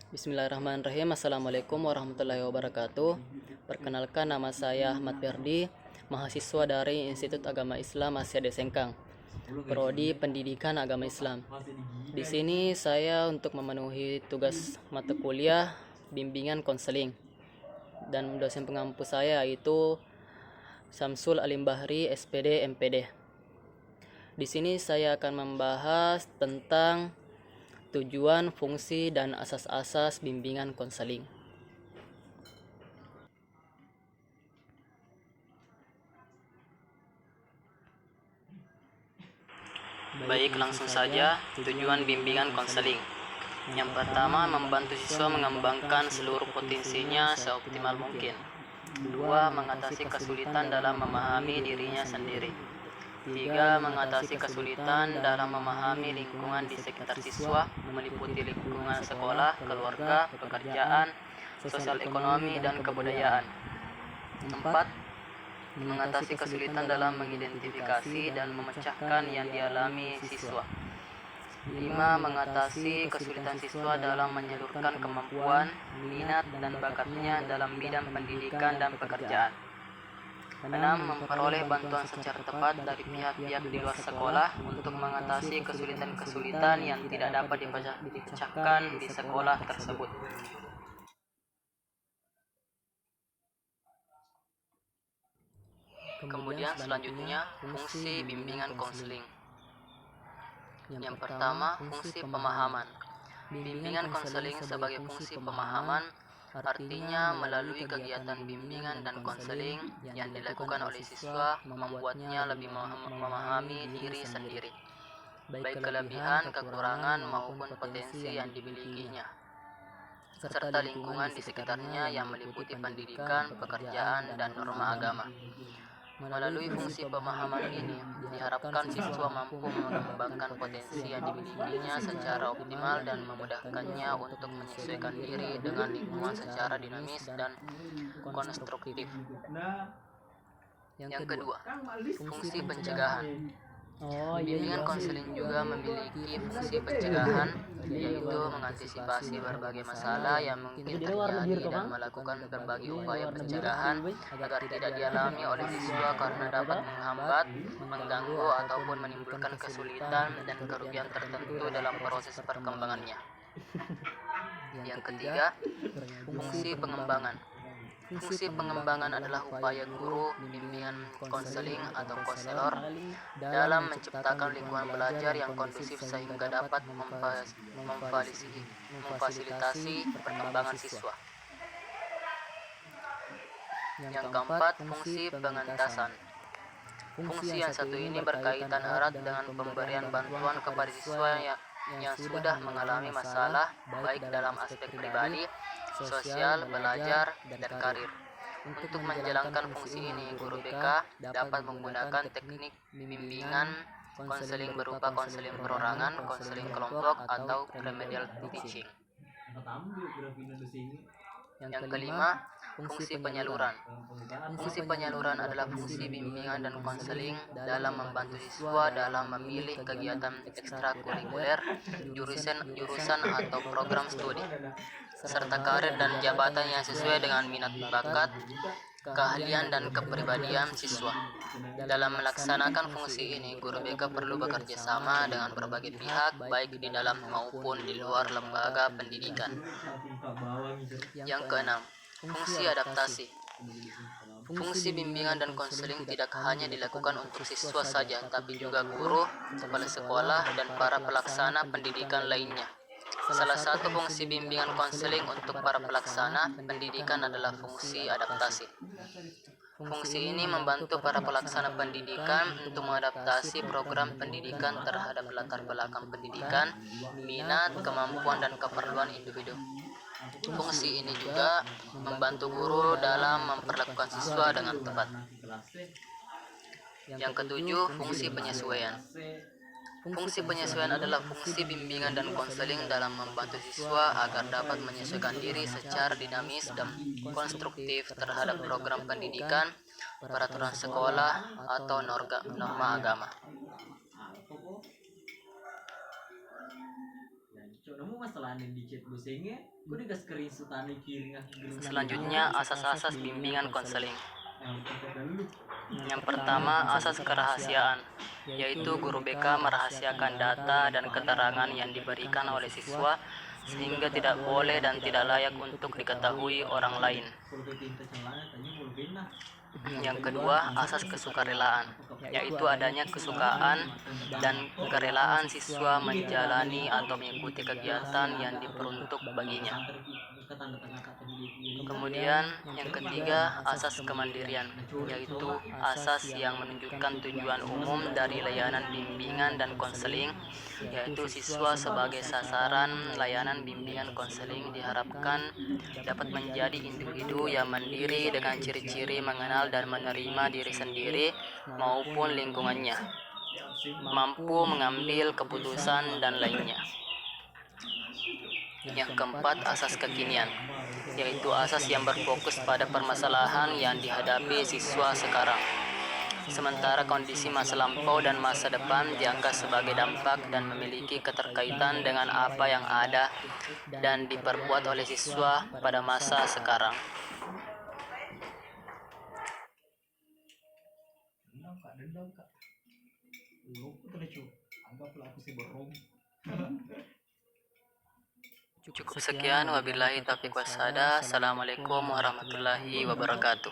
Bismillahirrahmanirrahim. Assalamualaikum warahmatullahi wabarakatuh. Perkenalkan, nama saya Ahmad Ferdi, mahasiswa dari Institut Agama Islam Asia de Sengkang, Prodi Pendidikan Agama Islam. Di sini saya untuk memenuhi tugas mata kuliah bimbingan konseling, dan dosen pengampu saya yaitu Samsul Alim Bahri, SPD MPD. Di sini saya akan membahas tentang tujuan, fungsi, dan asas-asas bimbingan konseling. Baik, langsung saja tujuan bimbingan konseling. Yang pertama, membantu siswa mengembangkan seluruh potensinya seoptimal mungkin. Dua, mengatasi kesulitan dalam memahami dirinya sendiri. Tiga, mengatasi kesulitan dalam memahami lingkungan di sekitar siswa, meliputi lingkungan sekolah, keluarga, pekerjaan, sosial ekonomi, dan kebudayaan. Empat, mengatasi kesulitan dalam mengidentifikasi dan memecahkan yang dialami siswa. Lima, mengatasi kesulitan siswa dalam menyalurkan kemampuan, minat, dan bakatnya dalam bidang pendidikan dan pekerjaan. 6. Memperoleh bantuan secara tepat dari pihak-pihak di luar sekolah untuk mengatasi kesulitan-kesulitan yang tidak dapat dipecahkan di sekolah tersebut. Kemudian selanjutnya, fungsi bimbingan konseling. Yang pertama, fungsi pemahaman. Bimbingan konseling sebagai fungsi pemahaman artinya melalui kegiatan bimbingan dan konseling yang dilakukan oleh siswa membuatnya lebih memahami diri sendiri, baik kelebihan, kekurangan maupun potensi yang dimilikinya, serta lingkungan di sekitarnya yang meliputi pendidikan, pekerjaan, dan norma agama. Melalui fungsi pemahaman ini, diharapkan siswa mampu mengembangkan potensi yang dimilikinya secara optimal dan memudahkannya untuk menyesuaikan diri dengan lingkungan secara dinamis dan konstruktif. Yang kedua, fungsi pencegahan. Bimbingan konseling juga memiliki fungsi pencegahan, yaitu mengantisipasi berbagai masalah yang mungkin terjadi dan melakukan berbagai upaya pencegahan agar tidak dialami oleh siswa karena dapat menghambat, mengganggu, ataupun menimbulkan kesulitan dan kerugian tertentu dalam proses perkembangannya. Yang ketiga, fungsi pengembangan. Fungsi pengembangan adalah upaya guru, bimbingan konseling atau konselor dalam menciptakan lingkungan belajar yang kondusif sehingga dapat memfasilitasi perkembangan siswa. Yang keempat, fungsi pengentasan. Fungsi yang satu ini berkaitan erat dengan pemberian bantuan kepada siswa yang sudah mengalami masalah baik dalam aspek pribadi, sosial, belajar, dan karir. Untuk menjalankan fungsi ini, guru BK dapat menggunakan teknik bimbingan konseling berupa konseling perorangan, konseling kelompok, atau remedial teaching. Yang kelima, fungsi penyaluran. Fungsi penyaluran adalah fungsi bimbingan dan konseling dalam membantu siswa dalam memilih kegiatan ekstrakurikuler, jurusan atau program studi, serta karir dan jabatan yang sesuai dengan minat bakat, keahlian, dan kepribadian siswa. Dalam melaksanakan fungsi ini, guru BK perlu bekerja sama dengan berbagai pihak, baik di dalam maupun di luar lembaga pendidikan. Yang keenam, fungsi adaptasi. Fungsi bimbingan dan konseling tidak hanya dilakukan untuk siswa saja, tapi juga guru, kepala sekolah, dan para pelaksana pendidikan lainnya. Salah satu fungsi bimbingan konseling untuk para pelaksana pendidikan adalah fungsi adaptasi. Fungsi ini membantu para pelaksana pendidikan untuk mengadaptasi program pendidikan terhadap latar belakang pendidikan, minat, kemampuan, dan keperluan individu. Fungsi ini juga membantu guru dalam memperlakukan siswa dengan tepat. Yang ketujuh, fungsi penyesuaian. Fungsi penyesuaian adalah fungsi bimbingan dan konseling dalam membantu siswa agar dapat menyesuaikan diri secara dinamis dan konstruktif terhadap program pendidikan, peraturan sekolah, atau norma agama. Selanjutnya, asas-asas bimbingan konseling. Yang pertama, asas kerahasiaan, yaitu guru BK merahasiakan data dan keterangan yang diberikan oleh siswa sehingga tidak boleh dan tidak layak untuk diketahui orang lain. Yang kedua, asas kesukarelaan, yaitu adanya kesukaan dan kerelaan siswa menjalani atau mengikuti kegiatan yang diperuntuk baginya. Kemudian, yang ketiga, asas kemandirian, yaitu asas yang menunjukkan tujuan umum dari layanan bimbingan dan konseling, yaitu siswa sebagai sasaran layanan bimbingan konseling diharapkan dapat menjadi individu yang mandiri dengan ciri-ciri mengenal dan menerima diri sendiri maupun lingkungannya, mampu mengambil keputusan dan lainnya. Yang keempat, asas kekinian, yaitu asas yang berfokus pada permasalahan yang dihadapi siswa sekarang. Sementara kondisi masa lampau dan masa depan dianggap sebagai dampak dan memiliki keterkaitan dengan apa yang ada dan diperbuat oleh siswa pada masa sekarang. Cukup sekian, wabillahi taufiq wassadah. Assalamualaikum warahmatullahi wabarakatuh.